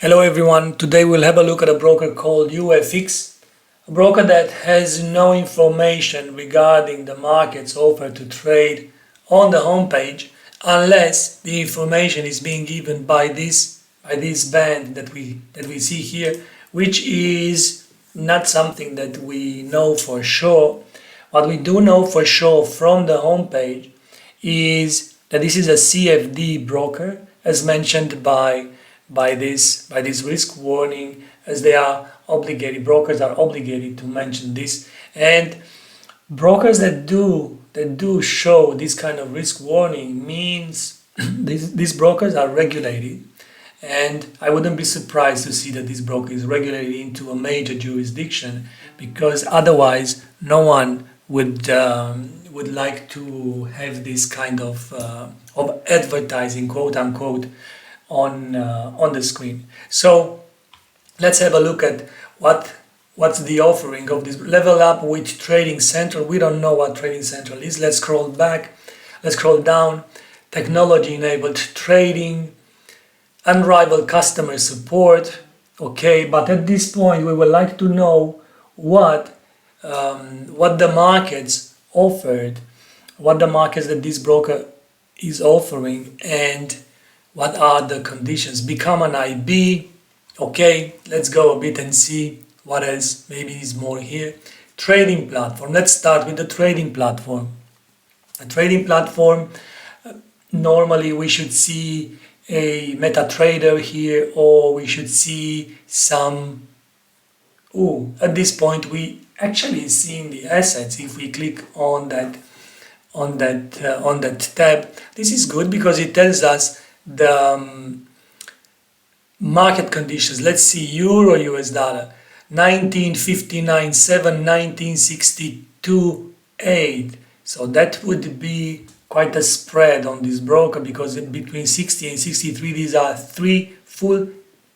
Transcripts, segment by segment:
Hello everyone, today we'll have a look at a broker called UFX, a broker that has no information regarding the markets offered to trade on the homepage unless the information is being given by this band that we see here, which is not something that we know for sure. What we do know for sure from the homepage is that this is a CFD broker, as mentioned by this risk warning, as they are obligated, brokers are obligated to mention this. And brokers that do show this kind of risk warning means these brokers are regulated, and I wouldn't be surprised to see that this broker is regulated into a major jurisdiction, because otherwise no one would like to have this kind of advertising, quote unquote, on the screen. So let's have a look at what's the offering of this level up with Trading Central. We don't know what Trading Central is. Let's scroll back, let's scroll down. Technology enabled trading, unrivaled customer support. Okay, but at this point we would like to know what the markets offered, what the markets that this broker is offering, and what are the conditions. Become an IB. Okay, let's go a bit and see what else maybe is more here. Trading platform. Let's start with the trading platform. A trading platform, normally we should see a MetaTrader here, or we should see some, at this point we actually see the assets. If we click on that tab, this is good because it tells us the market conditions. Let's see, euro US dollar 1959.7, 1962 8. So that would be quite a spread on this broker, because between 60 and 63 these are 3 full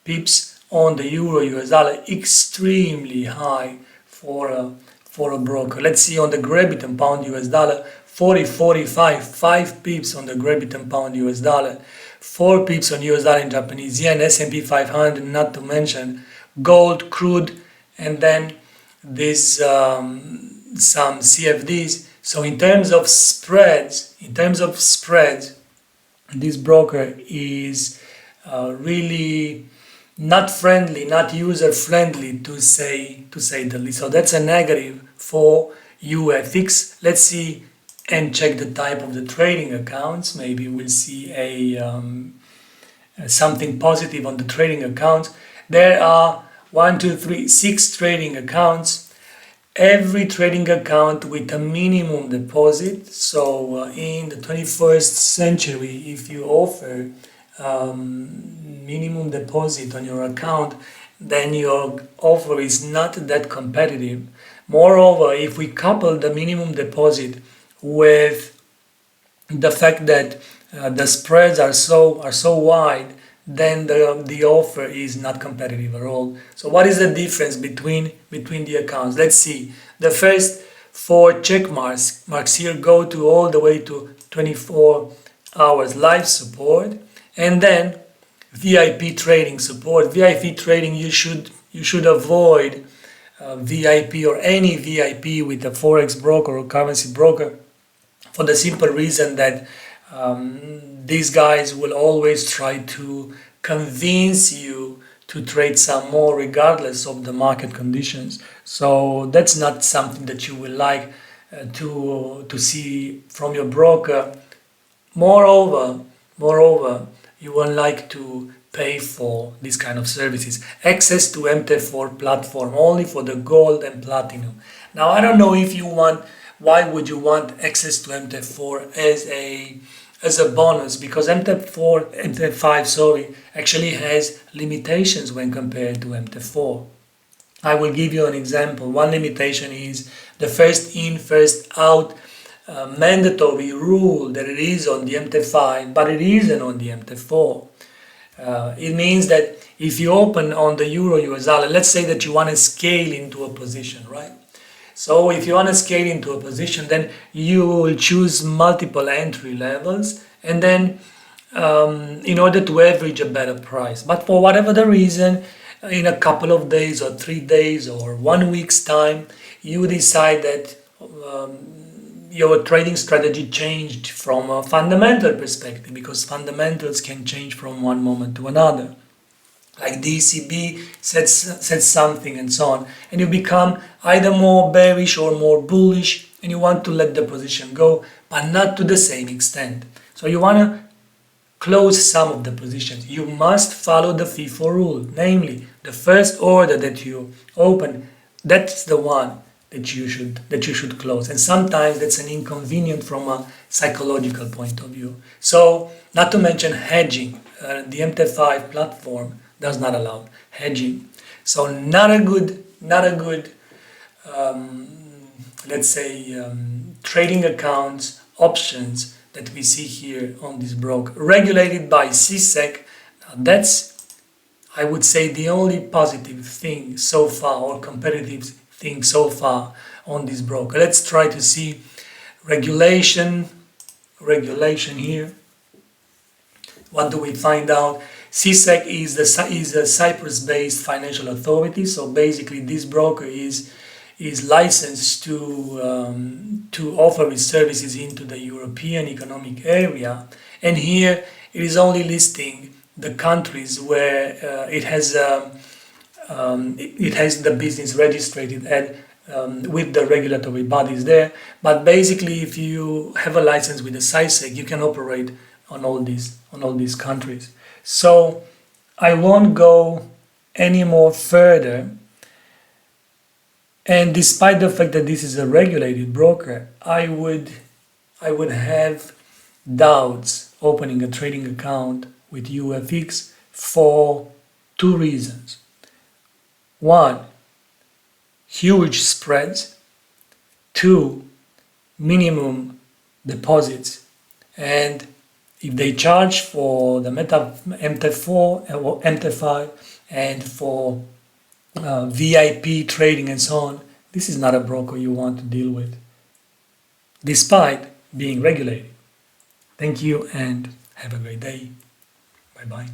pips on the euro US dollar, extremely high for a broker. Let's see on the Great Pound US dollar 40.45, 5 pips on the Great Pound US dollar, 4 pips on US dollar and Japanese yen, S&P 500, not to mention gold, crude, and then this some CFDs. So in terms of spreads, this broker is really not friendly, not user friendly, to say the least. So that's a negative for UFX. Let's see and check the type of the trading accounts. Maybe we'll see something positive on the trading accounts. There are 6 trading accounts. Every trading account with a minimum deposit. So in the 21st century, if you offer minimum deposit on your account, then your offer is not that competitive. Moreover, if we couple the minimum deposit with the fact that the spreads are so wide, then the offer is not competitive at all. So what is the difference between the accounts? Let's see. The first 4 check marks here go to all the way to 24 hours live support, and then VIP trading support. VIP trading, you should avoid VIP or any VIP with a Forex broker or currency broker, for the simple reason that these guys will always try to convince you to trade some more regardless of the market conditions. So that's not something that you will like to see from your broker. Moreover, you won't like to pay for this kind of services. Access to MT4 platform only for the gold and platinum. Now I don't know if you want, why would you want access to MT4 as a bonus? Because MT5 actually has limitations when compared to MT4. I will give you an example. One limitation is the first in, first out mandatory rule that it is on the MT5, but it isn't on the MT4. It means that if you open on the euro US dollar, let's say that you want to scale into a position, right? So if you want to scale into a position, then you will choose multiple entry levels, and then in order to average a better price. But for whatever the reason, in a couple of days or 3 days or 1 week's time, you decide that your trading strategy changed from a fundamental perspective, because fundamentals can change from one moment to another. Like the ECB says something and so on, and you become either more bearish or more bullish, and you want to let the position go, but not to the same extent. So you want to close some of the positions. You must follow the FIFO rule, namely the first order that you open, that's the one that you should close. And sometimes that's an inconvenient from a psychological point of view. So, not to mention hedging. The MT5 platform does not allow hedging. So not a good let's say trading accounts options that we see here on this broker, regulated by CSEC. That's, I would say, the only positive thing so far, or competitive thing so far on this broker. Let's try to see regulation here. What do we find out? CSEC is a Cyprus-based financial authority. So basically, this broker is licensed to offer its services into the European Economic Area, and here it is only listing the countries where it has the business registered at with the regulatory bodies there. But basically, if you have a license with the CSEC, you can operate on all these countries. So I won't go any more further. And despite the fact that this is a regulated broker, I would have doubts opening a trading account with UFX for two reasons. One, huge spreads. Two, minimum deposits. And if they charge for the MT4 or MT5 and for VIP trading and so on, this is not a broker you want to deal with, despite being regulated. Thank you and have a great day. Bye-bye.